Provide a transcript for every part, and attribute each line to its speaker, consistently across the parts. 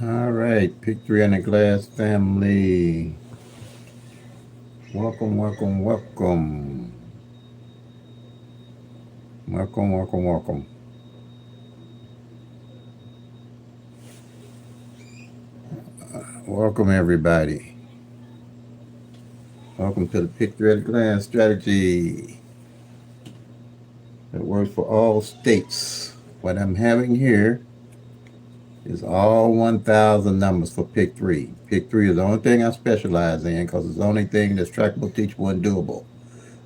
Speaker 1: All right, Pick Three on the Glass family. Welcome, welcome, welcome. Welcome, welcome, welcome. Welcome, everybody. Welcome to the Pick Three on the Glass strategy that works for all states. What I'm having here is all 1,000 numbers for Pick Three. Pick Three is the only thing I specialize in because it's the only thing that's trackable, teachable, and doable.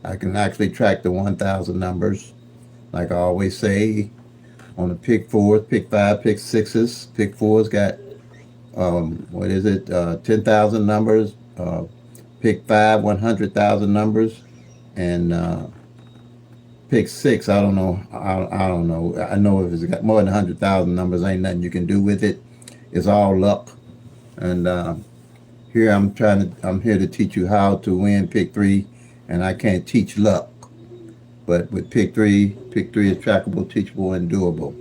Speaker 1: I can actually track the 1,000 numbers, like I always say, on the pick fours, pick five, pick sixes. Pick fours got what is it? 10,000 numbers. Pick five, 100,000 numbers, and pick six. I don't know. I don't know. I know if it's got more than 100,000 numbers, ain't nothing you can do with it. It's all luck. And here I'm here to teach you how to win pick three, and I can't teach luck. But with pick three is trackable, teachable, and doable.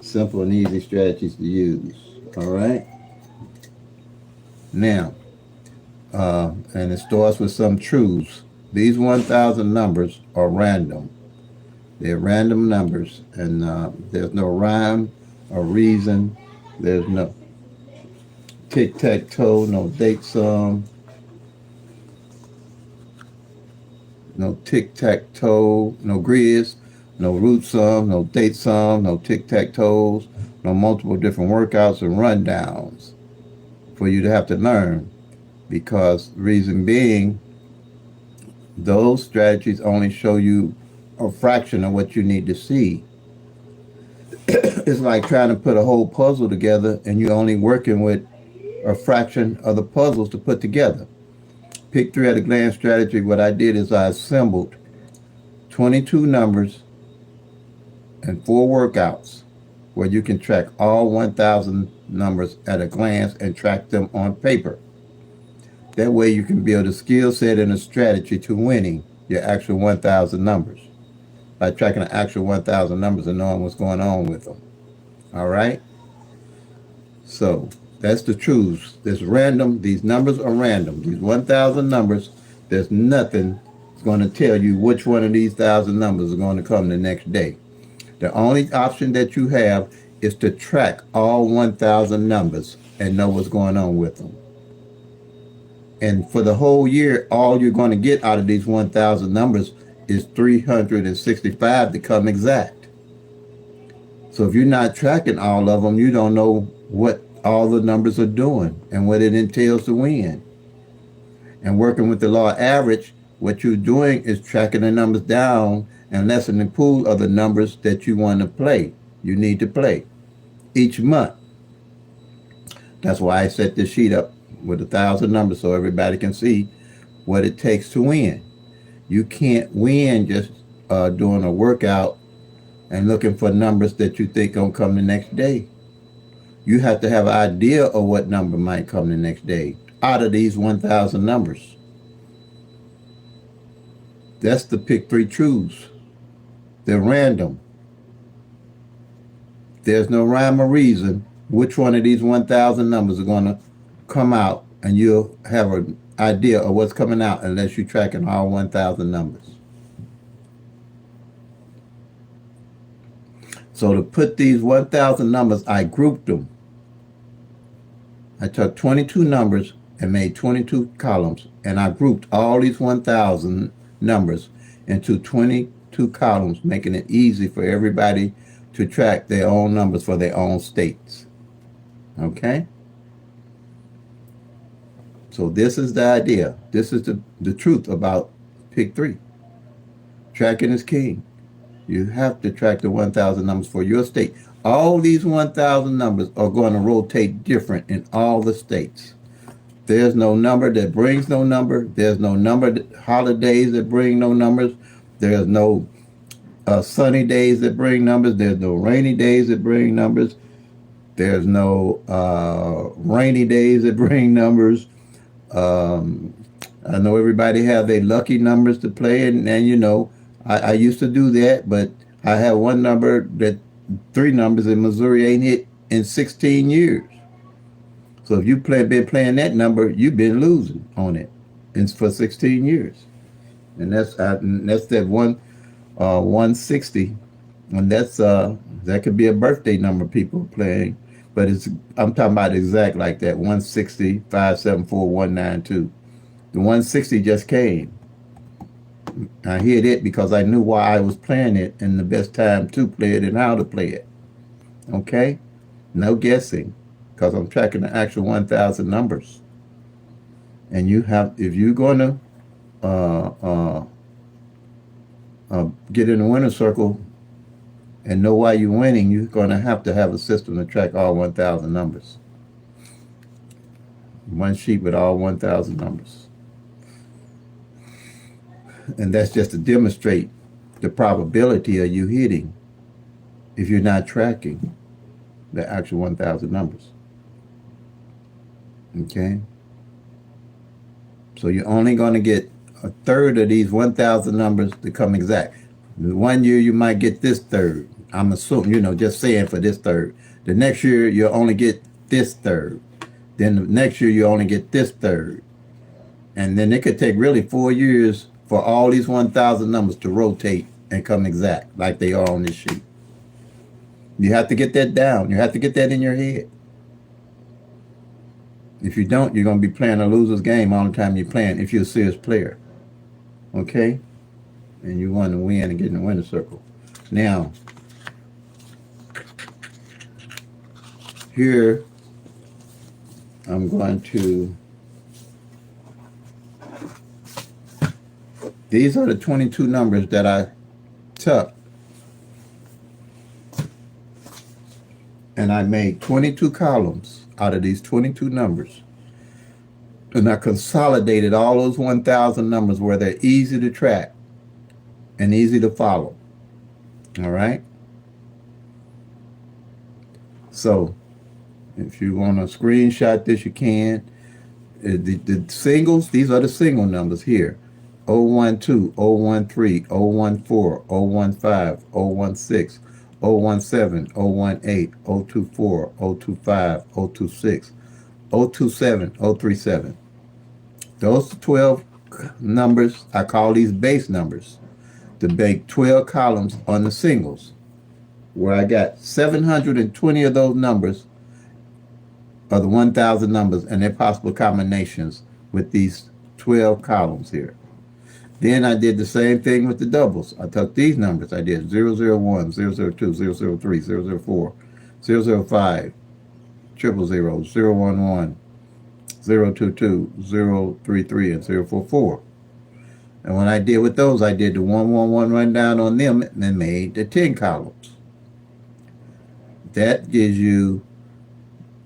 Speaker 1: Simple and easy strategies to use. All right. Now, and it starts with some truths. These 1,000 numbers are random. They're random numbers, and there's no rhyme or reason. There's no tic-tac-toe, no date sum, no tic-tac-toe, no grizz, no root sum, no date sum, no tic-tac-toes, no multiple different workouts and rundowns for you to have to learn. Because reason being, those strategies only show you a fraction of what you need to see. It's like trying to put a whole puzzle together and you're only working with a fraction of the puzzles to put together. Pick three at a glance strategy. What I did is I assembled 22 numbers and 4 workouts where you can track all 1,000 numbers at a glance and track them on paper. That way you can build a skill set and a strategy to winning your actual 1,000 numbers by tracking the actual 1,000 numbers and knowing what's going on with them. All right? So that's the truth. It's random. These numbers are random. These 1,000 numbers, there's nothing that's going to tell you which one of these 1,000 numbers are going to come the next day. The only option that you have is to track all 1,000 numbers and know what's going on with them. And for the whole year, all you're going to get out of these 1,000 numbers is 365 to come exact. So if you're not tracking all of them, you don't know what all the numbers are doing and what it entails to win. And working with the law of average, what you're doing is tracking the numbers down and lessening the pool of the numbers that you want to play, you need to play each month. That's why I set this sheet up with 1,000 numbers so everybody can see what it takes to win. You can't win just doing a workout and looking for numbers that you think gonna come the next day. You have to have an idea of what number might come the next day out of these 1,000 numbers. That's the pick three truths. They're random. There's no rhyme or reason which one of these 1,000 numbers are going to come out, and you'll have an idea of what's coming out unless you're tracking all 1,000 numbers. So to put these 1,000 numbers, I grouped them. I took 22 numbers and made 22 columns, and I grouped all these 1,000 numbers into 22 columns, making it easy for everybody to track their own numbers for their own states. Okay? So this is the idea. This is the truth about pick three. Tracking is king. You have to track the 1,000 numbers for your state. All these 1,000 numbers are going to rotate different in all the states. There's no number that brings no number. There's no holidays that bring no numbers. There's no sunny days that bring numbers. There's no rainy days that bring numbers. There's no rainy days that bring numbers. I know everybody have their lucky numbers to play, and you know, I used to do that, but I have one number that 3 numbers in Missouri ain't hit in 16 years. So if you've been playing that number, you've been losing on it. It's for 16 years. And that's that 160. And that could be a birthday number people playing. But I'm talking about exact like that, 160, 574, 192. The 160 just came. I hit it because I knew why I was playing it and the best time to play it and how to play it. Okay? No guessing, because I'm tracking the actual 1,000 numbers. And if you're going to get in the winner's circle and know why you're winning, you're going to have a system to track all 1,000 numbers. One sheet with all 1,000 numbers. And that's just to demonstrate the probability of you hitting if you're not tracking the actual 1,000 numbers. Okay? So you're only going to get a third of these 1,000 numbers to come exact. One year you might get this third. I'm assuming, just saying for this third. The next year you'll only get this third. Then the next year you only get this third. And then it could take really 4 years for all these 1,000 numbers to rotate and come exact like they are on this sheet. You have to get that down. You have to get that in your head. If you don't, you're going to be playing a loser's game all the time you're playing if you're a serious player. Okay? And you want to win and get in the winner's circle. Now, here, I'm going to... These are the 22 numbers that I took. And I made 22 columns out of these 22 numbers. And I consolidated all those 1,000 numbers where they're easy to track and easy to follow. All right? So, if you want to screenshot this, you can. The singles, these are the single numbers here. 012, 013, 014, 015, 016, 017, 018, 024, 025, 026, 027, 037. Those 12 numbers, I call these base numbers, to make 12 columns on the singles, where I got 720 of those numbers are the 1,000 numbers and their possible combinations with these 12 columns here. Then I did the same thing with the doubles. I took these numbers. I did 001, 002, 003, 004, 005, 000, 011, 022, 033, and 044. And when I did with those, I did the 111 rundown on them and made the 10 columns. That gives you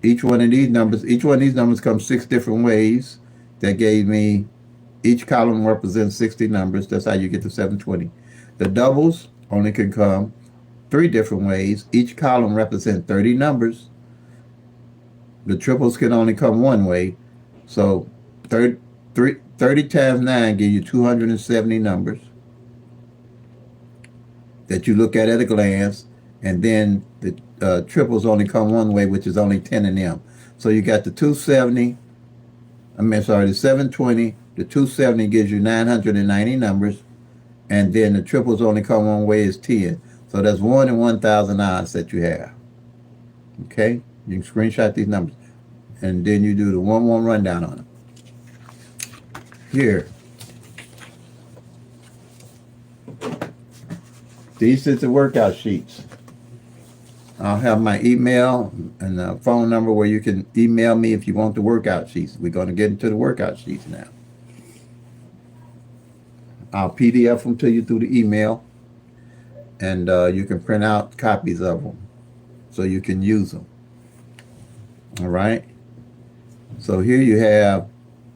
Speaker 1: each one of these numbers comes 6 different ways. That gave me, each column represents 60 numbers. That's how you get to 720. The doubles only can come 3 different ways. Each column represents 30 numbers. The triples can only come 1 way. So 30 times 9 give you 270 numbers that you look at a glance. And then the triples only come 1 way, which is only 10 of them. So you got the 720. The 270 gives you 990 numbers. And then the triples only come 1 way is 10. So that's 1 in 1,000 odds that you have. Okay? You can screenshot these numbers. And then you do the 1-1 rundown on them. Here. These are the workout sheets. I'll have my email and the phone number where you can email me if you want the workout sheets. We're going to get into the workout sheets now. I'll PDF them to you through the email, and you can print out copies of them so you can use them. All right? So here you have,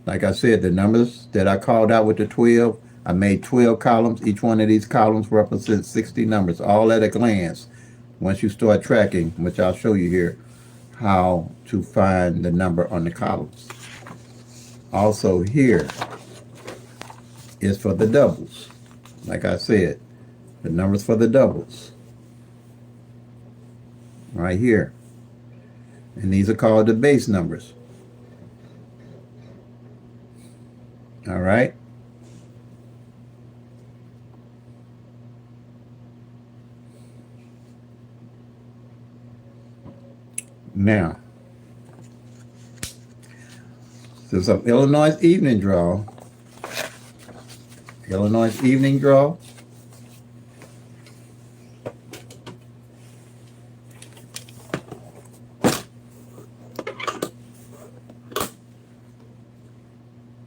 Speaker 1: like I said, the numbers that I called out with the 12. I made 12 columns. Each one of these columns represents 60 numbers, all at a glance. Once you start tracking, which I'll show you here, how to find the number on the columns. Also here is for the doubles. Like I said, the numbers for the doubles. Right here. And these are called the base numbers. All right. Now, so some Illinois evening draw. Illinois evening draw.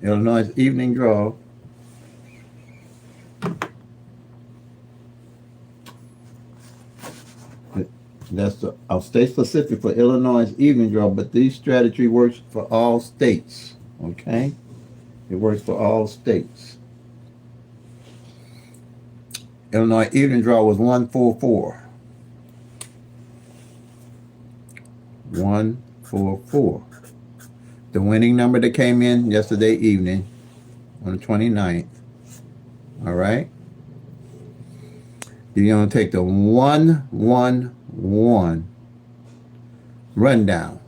Speaker 1: Illinois evening draw. I'll stay specific for Illinois evening draw, but this strategy works for all states. Okay? It works for all states. Illinois evening draw was 144. 144. The winning number that came in yesterday evening on the 29th. All right? You're going to take the 111 rundown,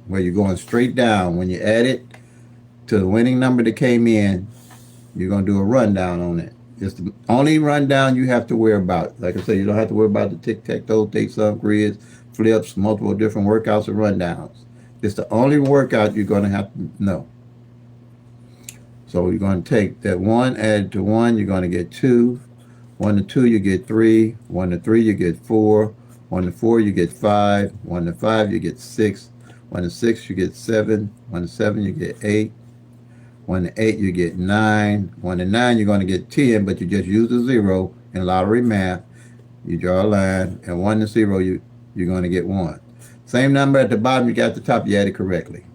Speaker 1: where you're going straight down. When you add it to the winning number that came in, you're going to do a rundown on it. It's the only rundown you have to worry about. Like I said, you don't have to worry about the tic-tac-toe, take-some, grids, flips, multiple different workouts and rundowns. It's the only workout you're going to have to know. So you're going to take that 1, add to 1, you're going to get 2. 1 to 2, you get 3. 1 to 3, you get 4. 1 to 4, you get 5. 1 to 5, you get 6. 1 to 6, you get 7. 1 to 7, you get 8. 1 to 8, you get 9. 1 to 9, you're going to get 10, but you just use a 0 in lottery math. You draw a line, and 1 to 0, you're going to get 1. Same number at the bottom you got at the top, you added correctly.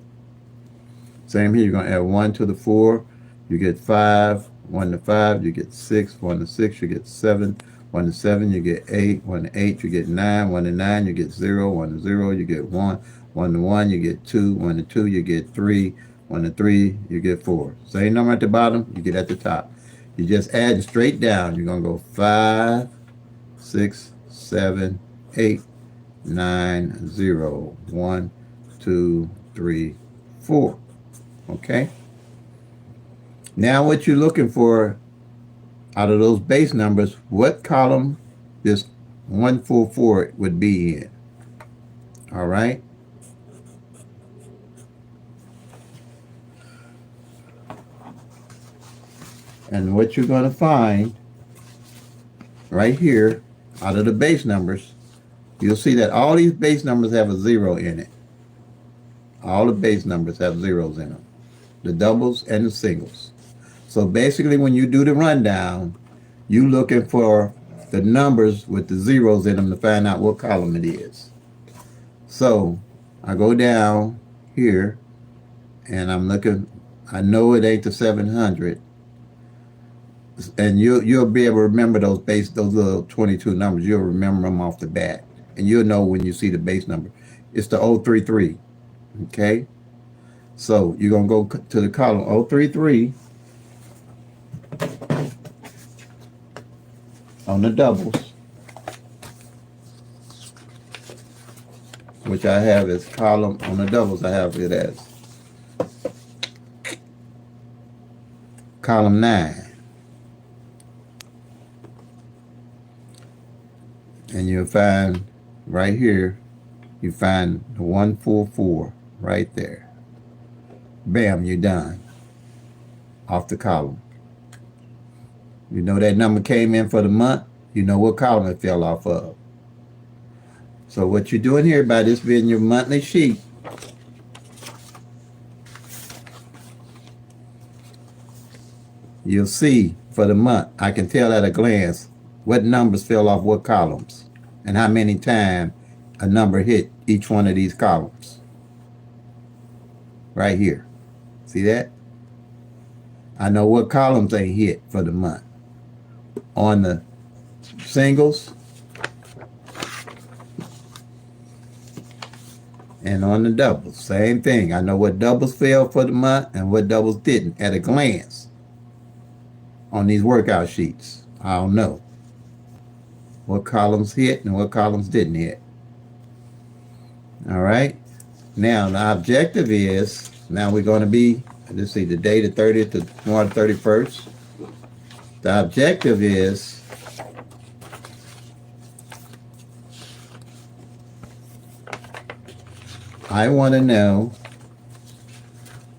Speaker 1: Same here, you're going to add 1 to the 4, you get 5. 1 to 5, you get 6. 1 to 6, you get 7. 1 to 7, you get 8. 1 to 8, you get 9. 1 to 9, you get 0. 1 to 0, you get 1. 1 to 1, you get 2. 1 to 2, you get 3. 1 to 3, you get 4. Same number at the bottom, you get at the top. You just add straight down. You're going to go 5, 6, 7, 8, 9, 0. 1, 2, 3, 4. Okay? Now what you're looking for out of those base numbers, what column this 144 would be in. All right? And what you're going to find right here, out of the base numbers, you'll see that all these base numbers have a 0 in it. All the base numbers have zeros in them. The doubles and the singles. So basically when you do the rundown, you're looking for the numbers with the zeros in them to find out what column it is. So I go down here and I'm looking, I know it ain't the 700. And you'll be able to remember those little 22 numbers. You'll remember them off the bat. And you'll know when you see the base number. It's the 033. Okay? So you're going to go to the column 033 on the doubles, which I have as column on the doubles. I have it as column 9. And you'll find right here, you find the 144 right there. Bam, you're done. Off the column. You know that number came in for the month, you know what column it fell off of. So what you're doing here by this being your monthly sheet, you'll see for the month, I can tell at a glance what numbers fell off what columns and how many times a number hit each one of these columns. Right here. See that? I know what columns they hit for the month. On the singles and on the doubles, same thing. I know what doubles fell for the month and what doubles didn't at a glance on these workout sheets. I'll know what columns hit and what columns didn't hit. All right. Now the objective is, now we're going to be let's see, the day the 30th to tomorrow 31st. The objective is I want to know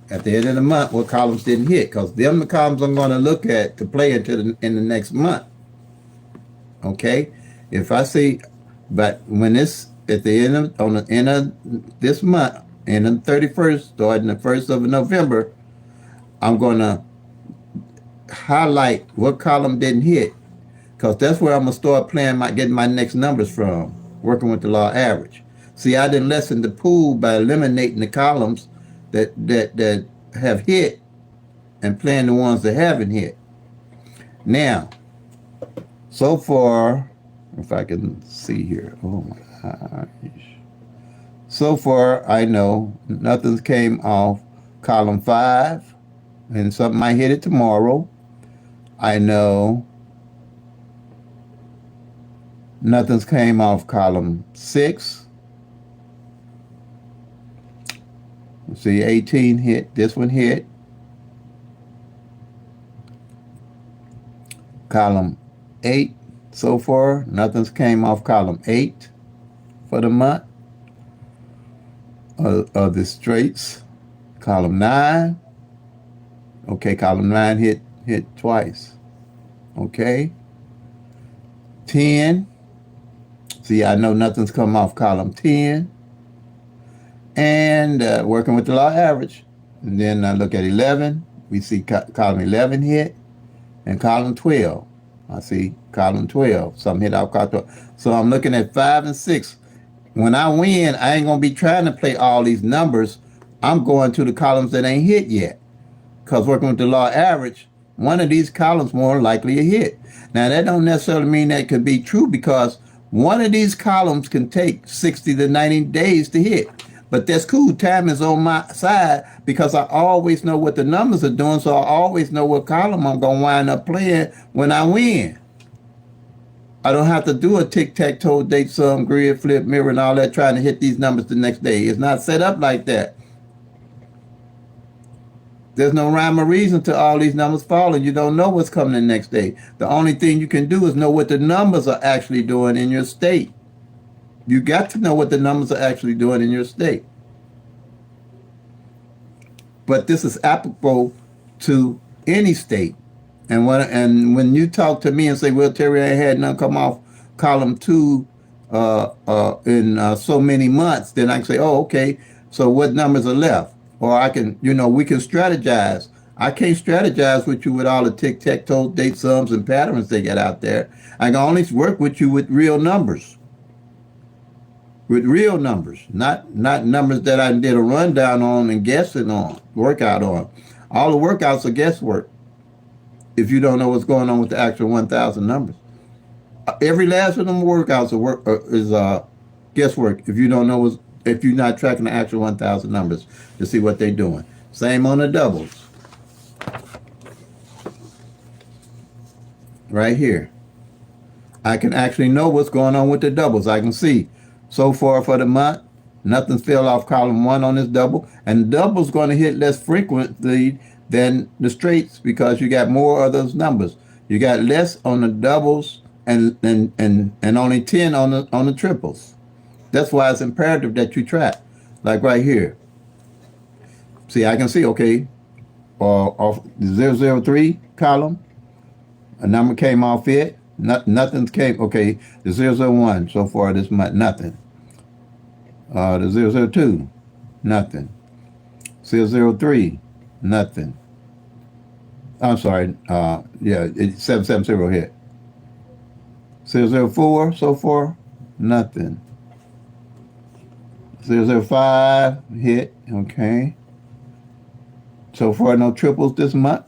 Speaker 1: at the end of the month what columns didn't hit, because them the columns I'm going to look at to play into in the next month. Okay, if I see, but when this at the end of on the end of this month, in the 31st, starting the 1st of November, I'm going to highlight what column didn't hit, because that's where I'm going to start playing getting my next numbers from, working with the law average. See, I didn't lessen the pool by eliminating the columns that have hit and playing the ones that haven't hit. Now, so far, if I can see here, oh my gosh. So far, I know nothing came off column 5, and something might hit it tomorrow. I know nothing's came off column 6. See, 18 hit. This one hit. Column 8 so far. Nothing's came off column 8 for the month of the straights. Column 9. Okay, column 9 hit twice. Okay. 10. See, I know nothing's come off column 10. And working with the law average. And then I look at 11. We see column 11 hit. And column 12. I see column 12. Something hit off column 12. So I'm looking at 5 and 6. When I win, I ain't going to be trying to play all these numbers. I'm going to the columns that ain't hit yet. Because working with the law average, one of these columns more likely to hit. Now, that don't necessarily mean that could be true, because one of these columns can take 60 to 90 days to hit. But that's cool. Time is on my side, because I always know what the numbers are doing, so I always know what column I'm going to wind up playing when I win. I don't have to do a tic-tac-toe, date sum, grid, flip, mirror, and all that trying to hit these numbers the next day. It's not set up like that. There's no rhyme or reason to all these numbers falling. You don't know what's coming the next day. The only thing you can do is know what the numbers are actually doing in your state. You got to know what the numbers are actually doing in your state. But this is applicable to any state. And when you talk to me and say, well, Terry, I had none come off column 2 in so many months, then I can say, oh, okay, so what numbers are left? Or I can, we can strategize. I can't strategize with you with all the tic-tac-toe, date sums, and patterns they got out there. I can only work with you with real numbers. With real numbers, not numbers that I did a rundown on and guessing on, workout on. All the workouts are guesswork if you don't know what's going on with the actual 1,000 numbers. Every last of them workouts is guesswork if you don't know if you're not tracking the actual 1,000 numbers to see what they're doing. Same on the doubles. Right here. I can actually know what's going on with the doubles. I can see so far for the month, nothing's fell off column 1 on this double. And the double's going to hit less frequently than the straights, because you got more of those numbers. You got less on the doubles and only 10 on the triples. That's why it's imperative that you track. Like right here. See, I can see, okay, off the 003 column, a number came off it. Nothing came, okay, the 001 so far this month, nothing. The 002, nothing. 003, nothing. I'm sorry, it's 770 hit. 004 so far, nothing. 005 hit, okay. So far no triples this month.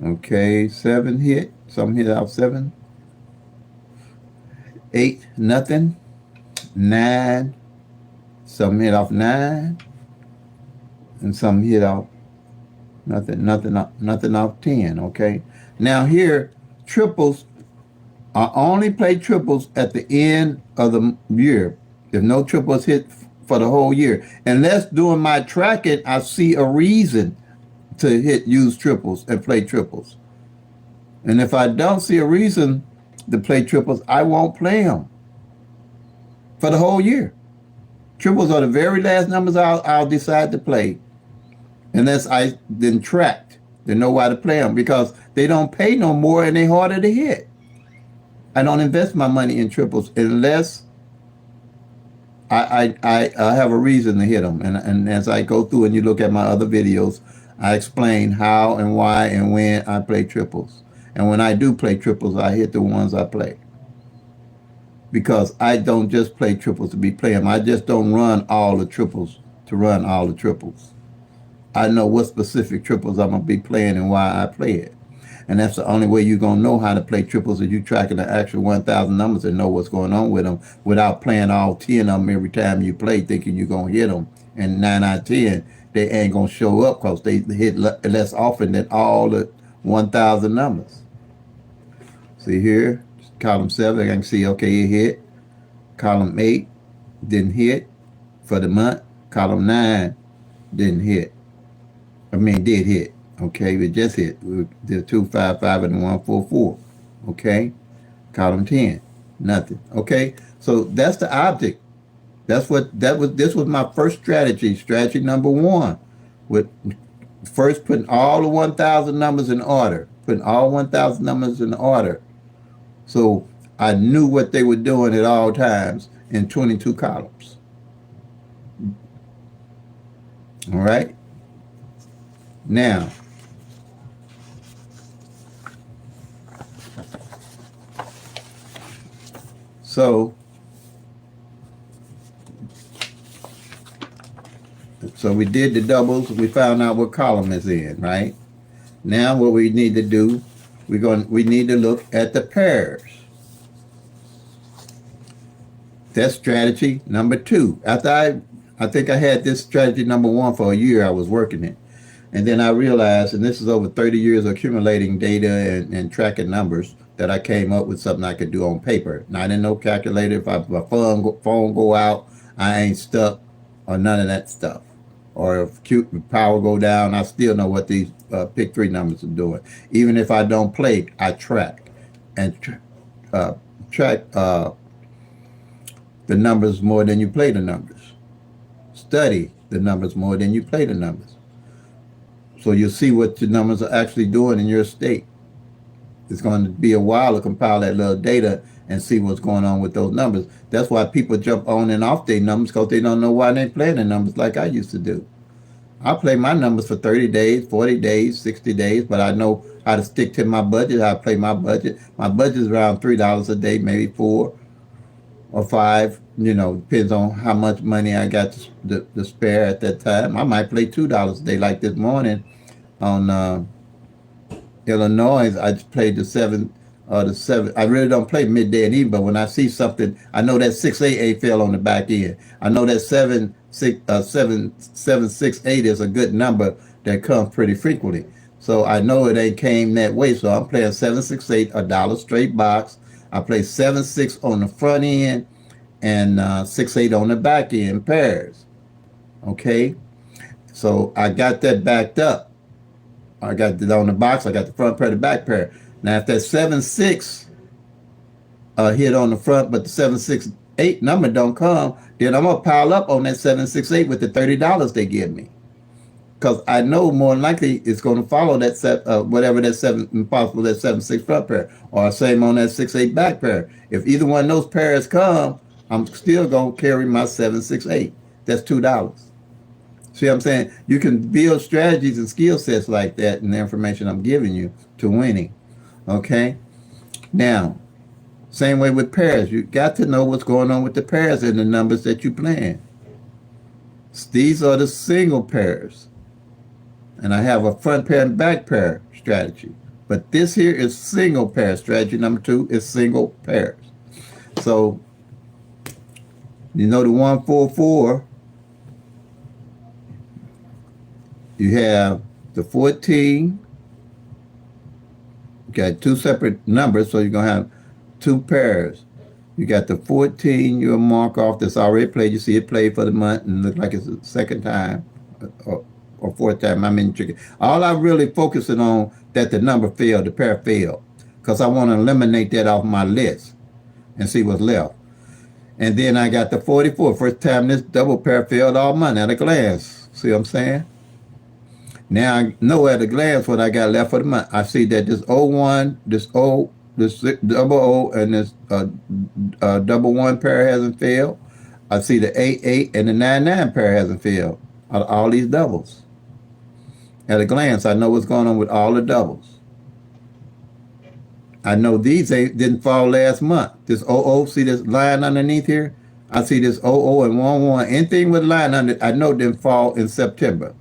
Speaker 1: Okay, 7 hit. Some hit out 7. 8, nothing. 9. Some hit off 9. And some hit off nothing off 10. Okay. Now here, triples. I only play triples at the end of the year. If no triples hit for the whole year. Unless doing my tracking, I see a reason to use triples and play triples. And if I don't see a reason to play triples, I won't play them for the whole year. Triples are the very last numbers I'll decide to play unless I then tracked to know why to play them, because they don't pay no more and they're harder to hit. I don't invest my money in triples unless I have a reason to hit them. And as I go through and you look at my other videos, I explain how and why and when I play triples. And when I do play triples, I hit the ones I play. Because I don't just play triples to be playing them. I just don't run all the triples to run all the triples. I know what specific triples I'm going to be playing and why I play it. And that's the only way you're going to know how to play triples, is you tracking the actual 1,000 numbers and know what's going on with them without playing all 10 of them every time you play thinking you're going to hit them. And 9 out of 10, they ain't going to show up because they hit less often than all the 1,000 numbers. See here, column 7, I can see, okay, it hit. Column 8 didn't hit for the month. Column 9 didn't hit. Did hit. Okay, we just hit the 255 and the 144. Okay, column 10, nothing. Okay, so that's the object. This was my first strategy. Strategy number 1, with first putting all the 1,000 numbers in order. Putting all 1,000 numbers in order. So I knew what they were doing at all times in 22 columns. All right. Now, so we did the doubles. We found out what column is in, right? Now what we need to do, we need to look at the pairs. That's strategy number 2. After I think I had this strategy number 1 for a year, I was working it. And then I realized, and this is over 30 years of accumulating data and tracking numbers, that I came up with something I could do on paper. Not in no calculator. If my phone go out, I ain't stuck or none of that stuff. Or if power go down, I still know what these pick 3 numbers are doing. Even if I don't play, I track. And track the numbers more than you play the numbers. Study the numbers more than you play the numbers. So you'll see what the numbers are actually doing in your state. It's going to be a while to compile that little data and see what's going on with those numbers. That's why people jump on and off their numbers, because they don't know why they play the numbers like I used to do. I play my numbers for 30 days, 40 days, 60 days, but I know how to stick to my budget, how to play my budget. My budget is around $3 a day, maybe 4 or 5. Depends on how much money I got to spare at that time. I might play $2 a day, like this morning on Illinois. I just played the 7. I really don't play midday and evening, but when I see something, I know that 688 fell on the back end. I know that 768 is a good number that comes pretty frequently. So I know it ain't came that way. So I'm playing 768, a dollar straight box. I play 76 on the front end and 68 on the back end pairs. Okay, so I got that backed up. I got it on the box. I got the front pair, the back pair. Now, if that 76 hit on the front, but the 768 number don't come, then I'm gonna pile up on that 768 with the $30 they give me, because I know more than likely it's going to follow that whatever that 76 front pair, or same on that 68 back pair. If either one of those pairs come, I'm still gonna carry my 768. That's $2. See what I'm saying? You can build strategies and skill sets like that in the information I'm giving you to winning. Okay? Now, same way with pairs. You got to know what's going on with the pairs and the numbers that you're playing. These are the single pairs. And I have a front pair and back pair strategy. But this here is single pair. Strategy number 2 is single pairs. So, the 144, you have the 14. You got 2 separate numbers, so you're going to have 2 pairs. You got the 14 you'll mark off that's already played. You see it played for the month and look like it's the second time or fourth time. I'm in chicken. All I'm really focusing on that the number failed, the pair failed. Because I want to eliminate that off my list and see what's left. And then I got the 44. First time this double pair failed all month at a glance. See what I'm saying? Now I know at a glance what I got left for the month. I see that this O1, this O, this double O, and this double one pair hasn't failed. I see the 8-8 and the 9-9 pair hasn't failed. All these doubles. At a glance, I know what's going on with all the doubles. I know these didn't fall last month. This 00, see this line underneath here? I see this 00 and 11. Anything with line under it, I know didn't fall in September.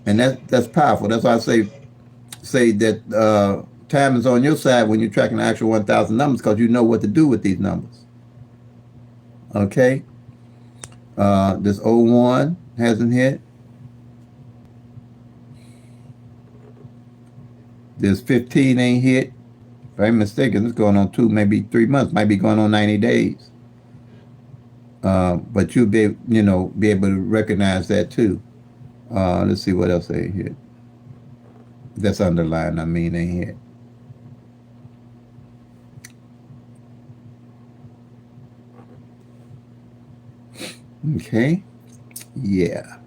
Speaker 1: And that's powerful. That's why I say that time is on your side when you're tracking the actual 1,000 numbers, because you know what to do with these numbers. Okay? This 01 hasn't hit. This 15 ain't hit. If I'm mistaken, it's going on 2, maybe 3 months, might be going on 90 days. But you'll be able to recognize that too. Let's see what else they hit. That's underlined, ain't hit. Okay. Yeah.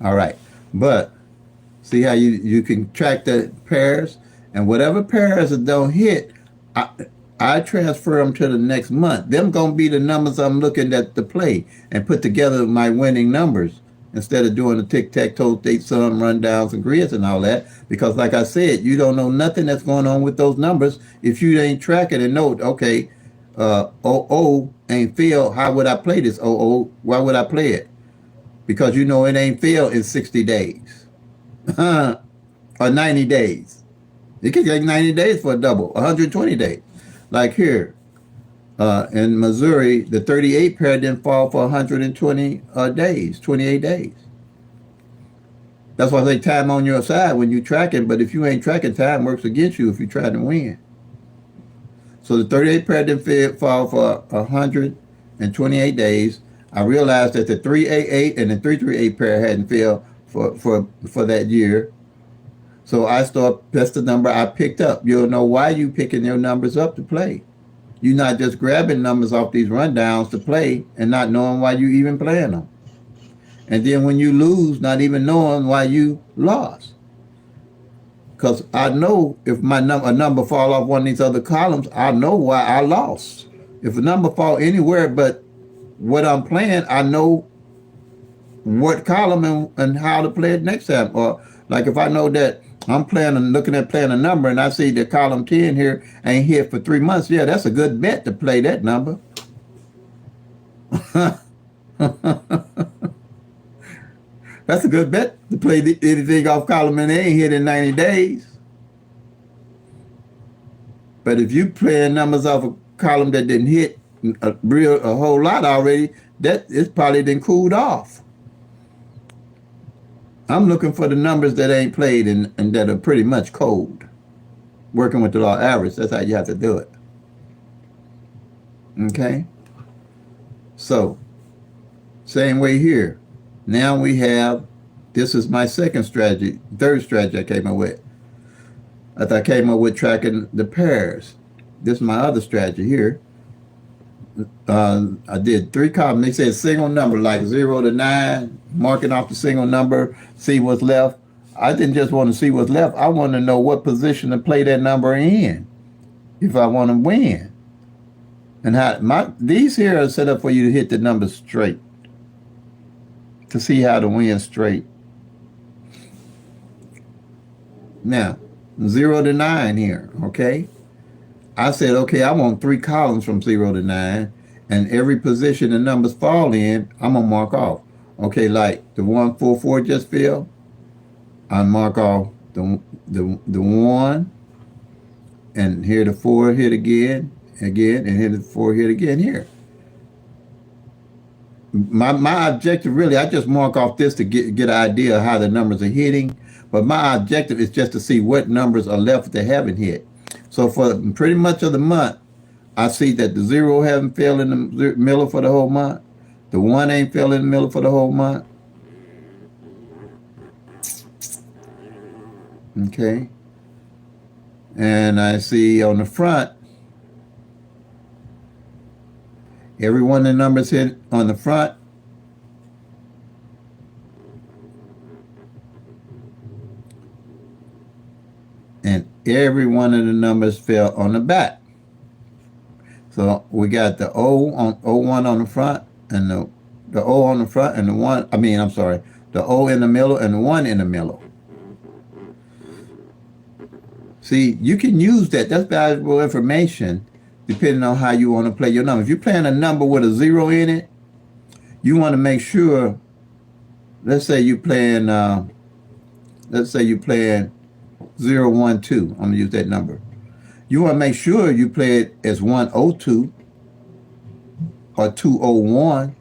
Speaker 1: All right. But see how you can track the pairs, and whatever pairs that don't hit, I transfer them to the next month. Them gonna be the numbers I'm looking at to play and put together my winning numbers instead of doing the tic-tac-toe, date sum, rundowns, and grids and all that. Because like I said, you don't know nothing that's going on with those numbers if you ain't tracking and know, okay, 00 ain't failed. How would I play this 00? Why would I play it? Because you know it ain't failed in 60 days. Or 90 days. It could take 90 days for a double, 120 days. Like here, in Missouri, the 38 pair didn't fall for 120 days, 28 days. That's why I say time on your side when you tracking, but if you ain't tracking, time works against you if you try to win. So the 38 pair didn't fall for 128 days. I realized that the 388 and the 338 pair hadn't failed for that year. So that's the number I picked up. You'll know why you picking your numbers up to play. You're not just grabbing numbers off these rundowns to play and not knowing why you even playing them. And then when you lose, not even knowing why you lost. Because I know if a number fall off one of these other columns, I know why I lost. If a number fall anywhere but what I'm playing, I know what column and how to play it next time. Or like if I know that I'm looking at playing a number and I see the column 10 here ain't hit for 3 months, yeah, that's a good bet to play that number. That's a good bet to play anything off column and they ain't hit in 90 days. But if you playing numbers off a column that didn't hit a whole lot already, that it's probably done cooled off. I'm looking for the numbers that ain't played and that are pretty much cold. Working with the law of average, that's how you have to do it. Okay? So, same way here. Now we have, this is my third strategy I came up with. I came up with tracking the pairs. This is my other strategy here. I did 3 columns. They said single number, like 0 to 9, marking off the single number, see what's left. I didn't just want to see what's left. I want to know what position to play that number in if I want to win. And these here are set up for you to hit the number straight, to see how to win straight. Now, 0 to 9 here, okay? I said, okay, I want 3 columns from 0 to 9, and every position the numbers fall in, I'm going to mark off. Okay, like the 144 just fell, I mark off the 1, and here the 4 hit again, and here the 4 hit again here. My objective really, I just mark off this to get an idea of how the numbers are hitting, but my objective is just to see what numbers are left that haven't hit. So for pretty much of the month, I see that the 0 haven't fell in the middle for the whole month. The 1 ain't fell in the middle for the whole month. Okay. And I see on the front, every one of the numbers hit on the front. And every one of the numbers fell on the back. So we got the O1 on the front, and the O on the front, and the O in the middle and the 1 in the middle. See, you can use that. That's valuable information depending on how you want to play your number. If you're playing a number with a 0 in it, you want to make sure, let's say you're playing 0, 1, 2. I'm going to use that number. You want to make sure you play it as 102 or 201.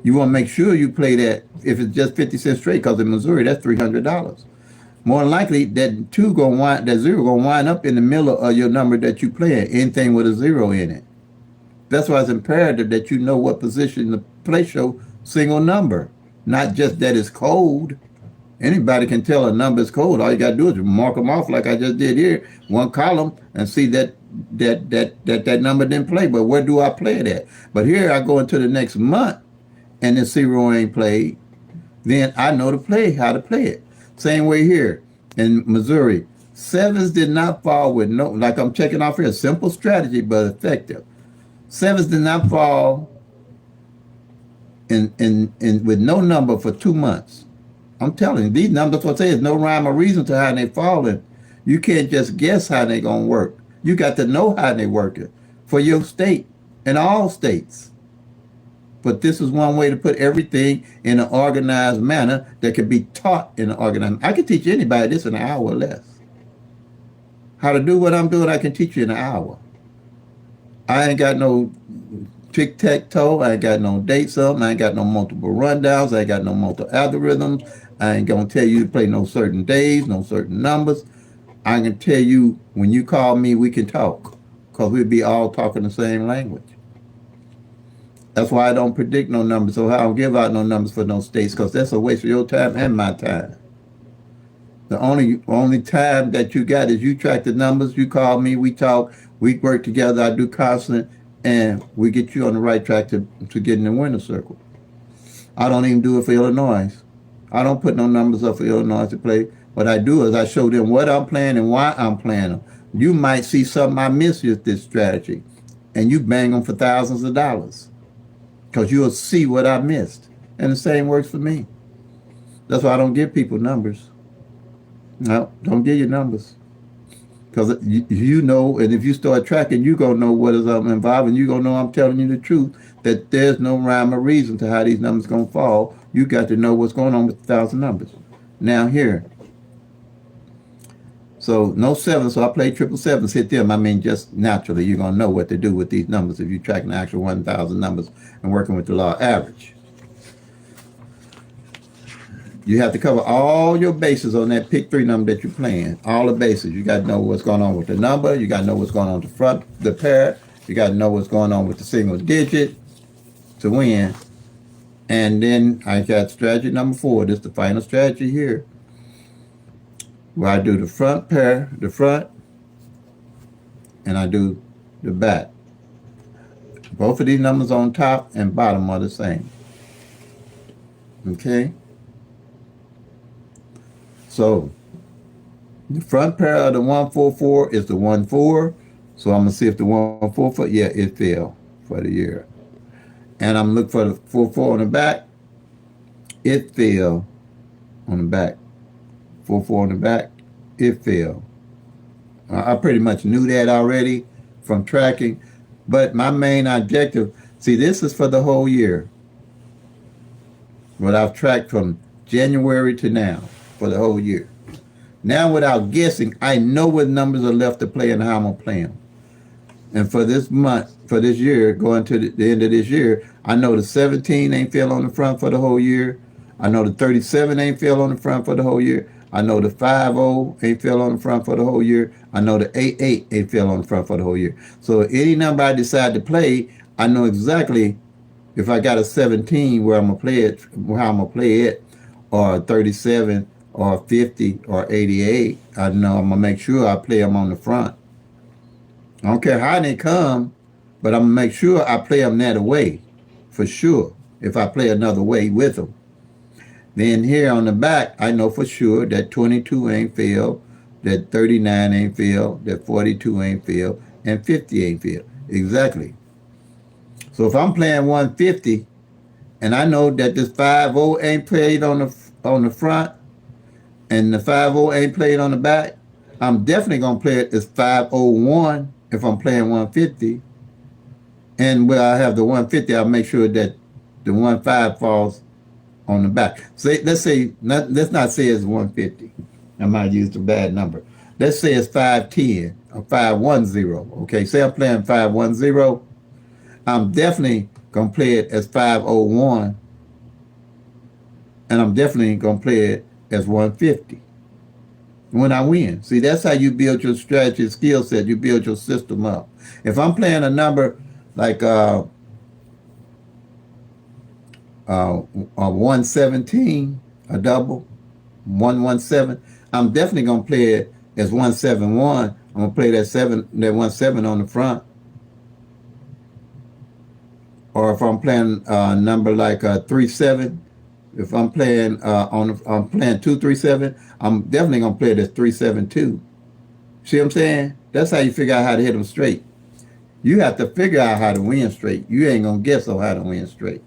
Speaker 1: You want to make sure you play that if it's just 50 cents straight, because in Missouri, that's $300. More than likely, that 0 gonna wind up in the middle of your number that you play at, anything with a 0 in it. That's why it's imperative that you know what position to play your single number, not just that it's cold. Anybody can tell a number is cold. All you got to do is mark them off like I just did here, one column, and see that number didn't play. But where do I play it at? But here I go into the next month, and the 0 ain't played. Then I know how to play it. Same way here in Missouri. 7s did not fall with no, like I'm checking off here, simple strategy, but effective. 7s did not fall in with no number for 2 months. I'm telling you, these numbers, what I say, is no rhyme or reason to how they falling. You can't just guess how they gonna work. You got to know how they working for your state and all states. But this is one way to put everything in an organized manner that can be taught in an organized. I can teach anybody this in an hour or less. How to do what I'm doing, I can teach you in an hour. I ain't got no tic-tac-toe. I ain't got no date sum. I ain't got no multiple rundowns. I ain't got no multiple algorithms. I ain't going to tell you to play no certain days, no certain numbers. I can tell you when you call me, we can talk, because we'll be all talking the same language. That's why I don't predict no numbers, so I don't give out no numbers for no states, because that's a waste of your time and my time. The only time that you got is you track the numbers, you call me, we talk, we work together, I do counseling, and we get you on the right track to get in the winner's circle. I don't even do it for Illinois. I don't put no numbers up for Illinois to play. What I do is I show them what I'm playing and why I'm playing them. You might see something I miss with this strategy, and you bang them for thousands of dollars, because you'll see what I missed. And the same works for me. That's why I don't give people numbers. No, don't give your numbers. Because you know, and if you start tracking, you're going to know what is involved, and you're going to know I'm telling you the truth, that there's no rhyme or reason to how these numbers going to fall. You got to know what's going on with 1,000 numbers. Now here. So no 7, so I play 777s, hit them. I mean, just naturally, you're going to know what to do with these numbers if you're tracking the actual 1,000 numbers and working with the law of average. You have to cover all your bases on that pick 3 number that you're playing. All the bases. You got to know what's going on with the number. You got to know what's going on with the front, the pair. You got to know what's going on with the single digit to win. And then I got strategy number 4. This is the final strategy here, where I do the front pair, the front, and I do the back. Both of these numbers on top and bottom are the same. Okay? So, the front pair of the 144 is the 1-4. So I'm going to see if the 144, yeah, it fell for the year. And I'm looking for the 4-4 on the back. It fell on the back. 4-4 on the back. It fell. I pretty much knew that already from tracking. But my main objective, see, this is for the whole year. What I've tracked from January to now. For the whole year. Now, without guessing, I know what numbers are left to play and how I'm going to play them. And for this month, for this year, going to the end of this year, I know the 17 ain't fell on the front for the whole year. I know the 37 ain't fell on the front for the whole year. I know the 5-0 ain't fell on the front for the whole year. I know the 8-8 ain't fell on the front for the whole year. So any number I decide to play, I know exactly if I got a 17 where I'm gonna play it, how I'm gonna play it, or 37 or 50 or 88. I know I'm gonna make sure I play them on the front. I don't care how they come, but I'm gonna make sure I play them that way, for sure. If I play another way with them, then here on the back, I know for sure that 22 ain't failed, that 39 ain't failed, that 42 ain't failed, and 50 ain't failed. Exactly. So if I'm playing 150, and I know that this 5-0 ain't played on the front, and the 5-0 ain't played on the back, I'm definitely gonna play it as 501 if I'm playing 150. And where I have the 150, I'll make sure that the 15 falls on the back. Let's not say it's 150. I might use the bad number. Let's say it's 510 or 510. Okay, say I'm playing 510. I'm definitely gonna play it as 501, and I'm definitely gonna play it as 150 when I win. See, that's how you build your strategy skill set. You build your system up. If I'm playing a number like 117, a double, 117, I'm definitely gonna play it as 171. I'm gonna play that 17 on the front. Or if I'm playing a number like 37, if I'm playing I'm playing 237, I'm definitely gonna play it as 372. See what I'm saying? That's how you figure out how to hit them straight. You have to figure out how to win straight. You ain't gonna guess on how to win straight.